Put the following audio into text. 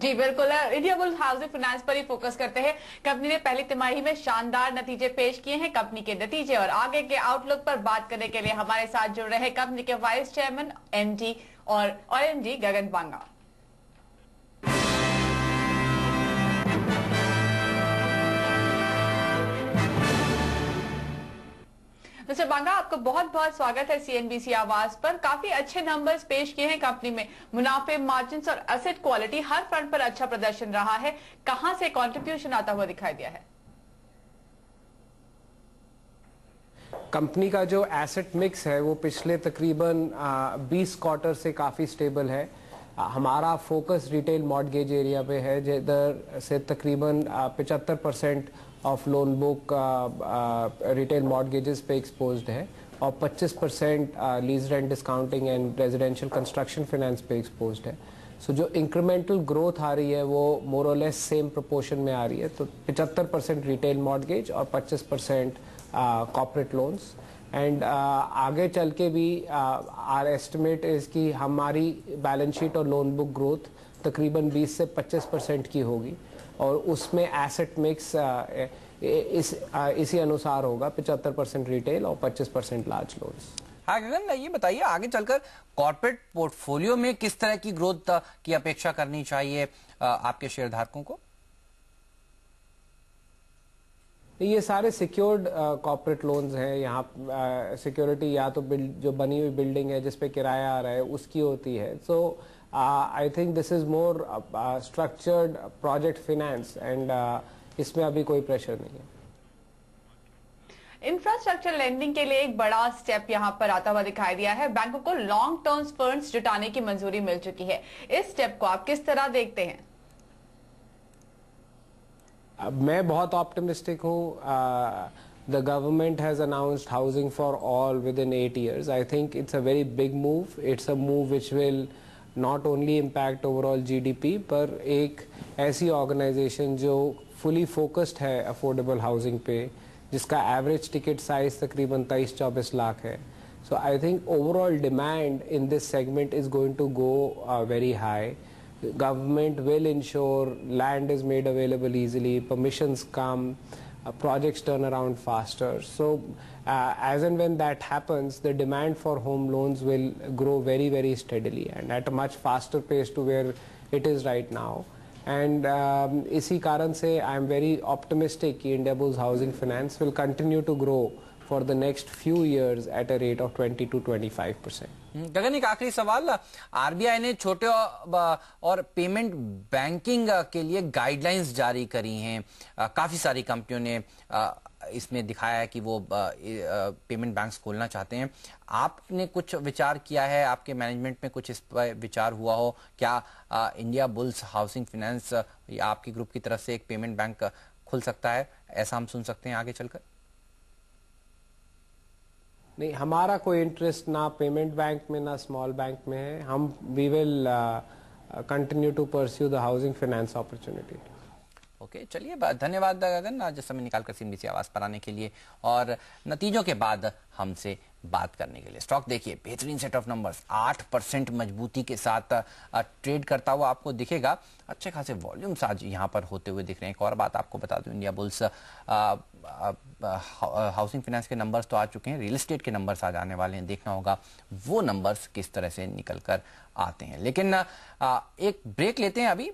जी बिल्कुल, India bulls housing finance पर ही focus करते हैं। कंपनी ने पहली तिमाही में शानदार नतीजे पेश किए हैं। कंपनी के नतीजे और आगे के आउटलुक पर बात करने के लिए हमारे साथ जुड़ रहे हैं कंपनी के वाइस चेयरमैन एमडी और एमडी गगन बांगा। मिस्टर बांगा, आपका बहुत बहुत स्वागत है सीएनबीसी आवाज पर। काफी अच्छे नंबर्स पेश किए हैं कंपनी में। मुनाफे, मार्जिन्स और एसेट क्वालिटी हर फ्रंट पर अच्छा प्रदर्शन रहा है। कहां से कंट्रीब्यूशन आता हुआ दिखाई दिया है? कंपनी का जो एसेट मिक्स है वो पिछले तकरीबन 20 क्वार्टर से काफ़ी स्टेबल है। हमारा फोकस रिटेल मॉर्टगेज एरिया पे है, जिधर से तकरीबन 75% ऑफ लोन बुक रिटेल मॉर्टगेजेस पे एक्सपोज्ड है और 25% lease rent discounting and residential construction finance पे एक्सपोज्ड है। सो जो इंक्रीमेंटल ग्रोथ आ रही है वो मोर और लेस सेम प्रोपोर्शन में आ रही है। तो 75% रिटेल मॉर्टगेज और 25% कॉर्पोरेट लोन्स। एंड आगे चल के भी आर एस्टिमेट इज कि हमारी बैलेंस शीट और लोन बुक ग्रोथ तकरीबन 20 से 25% की होगी और उसमें एसेट मिक्स इसी अनुसार होगा, 75% रिटेल और 25% लार्ज लोन्स। हाँ गगन, ये बताइए आगे चलकर कॉर्पोरेट पोर्टफोलियो में किस तरह की ग्रोथ की अपेक्षा करनी चाहिए आपके शेयरधारकों को? ये सारे सिक्योर्ड कॉर्पोरेट लोन्स हैं। यहाँ सिक्योरिटी या तो जो बनी हुई बिल्डिंग है जिस पे किराया आ रहा है उसकी होती है। So I think this is more structured project finance and इसमें अभी कोई प्रेशर नहीं है। इंफ्रास्ट्रक्चर लेंडिंग के लिए एक बड़ा स्टेप यहां पर आता हुआ दिखाई दिया है। बैंकों को लॉन्ग टर्म फंड्स जुटाने की मंजूरी मिल चुकी है। इस स्टेप को आप किस तरह देखते हैं? मैं बहुत ऑप्टिमिस्टिक हूँ। The government has announced housing for all within 8 years. I think it's a very big move. It's a move which will not only impact overall GDP, पर एक ऐसी ऑर्गेनाइजेशन जो फुली फोकस्ड है affordable housing पे, जिसका average ticket size तकरीबन 23-24 लाख है। So I think overall demand in this segment is going to go very high. Government will ensure land is made available easily, permissions come, projects turn around faster. So as and when that happens, the demand for home loans will grow very, very steadily and at a much faster pace to where it is right now. And इसी कारण से I am very optimistic कि India Bulls Housing Finance will continue to grow for the next few years at a rate of 20 to 25%. गगन, एक आखिरी सवाल। RBI ने छोटे और पेमेंट बैंकिंग के लिए गाइडलाइंस जारी करी हैं। काफी सारी कंपनियों ने इसमें दिखाया है कि वो पेमेंट बैंक्स खोलना चाहते हैं। आपने कुछ विचार किया है? आपके मैनेजमेंट में कुछ इस पर विचार हुआ हो? क्या इंडिया बुल्स हाउसिंग फाइनेंस आपके ग्रुप की तरफ से एक पेमेंट बैंक खुल सकता है? ऐसा हम सुन सकते हैं आगे चलकर? नहीं, हमारा कोई इंटरेस्ट ना पेमेंट बैंक में ना स्मॉल बैंक में है। हम we will continue to pursue the housing finance opportunity. Okay, चलिए धन्यवाद गगन आज समय निकालकर सीएनबीसी आवाज पर आने के लिए और नतीजों के बाद हमसे बात करने के लिए। स्टॉक देखिए बेहतरीन सेट ऑफ नंबर्स, 8% मजबूती के साथ ट्रेड करता हुआ आपको दिखेगा। अच्छे खासे वॉल्यूम्स आज यहां पर होते हुए दिख रहे हैं। एक और बात आपको बता दूं, इंडिया बुल्स हाउसिंग फाइनेंस के नंबर्स तो आ चुके हैं, रियल एस्टेट के नंबर्स आज आने वाले हैं। देखना होगा वो नंबर्स किस तरह से निकल कर आते हैं। लेकिन एक ब्रेक लेते हैं अभी।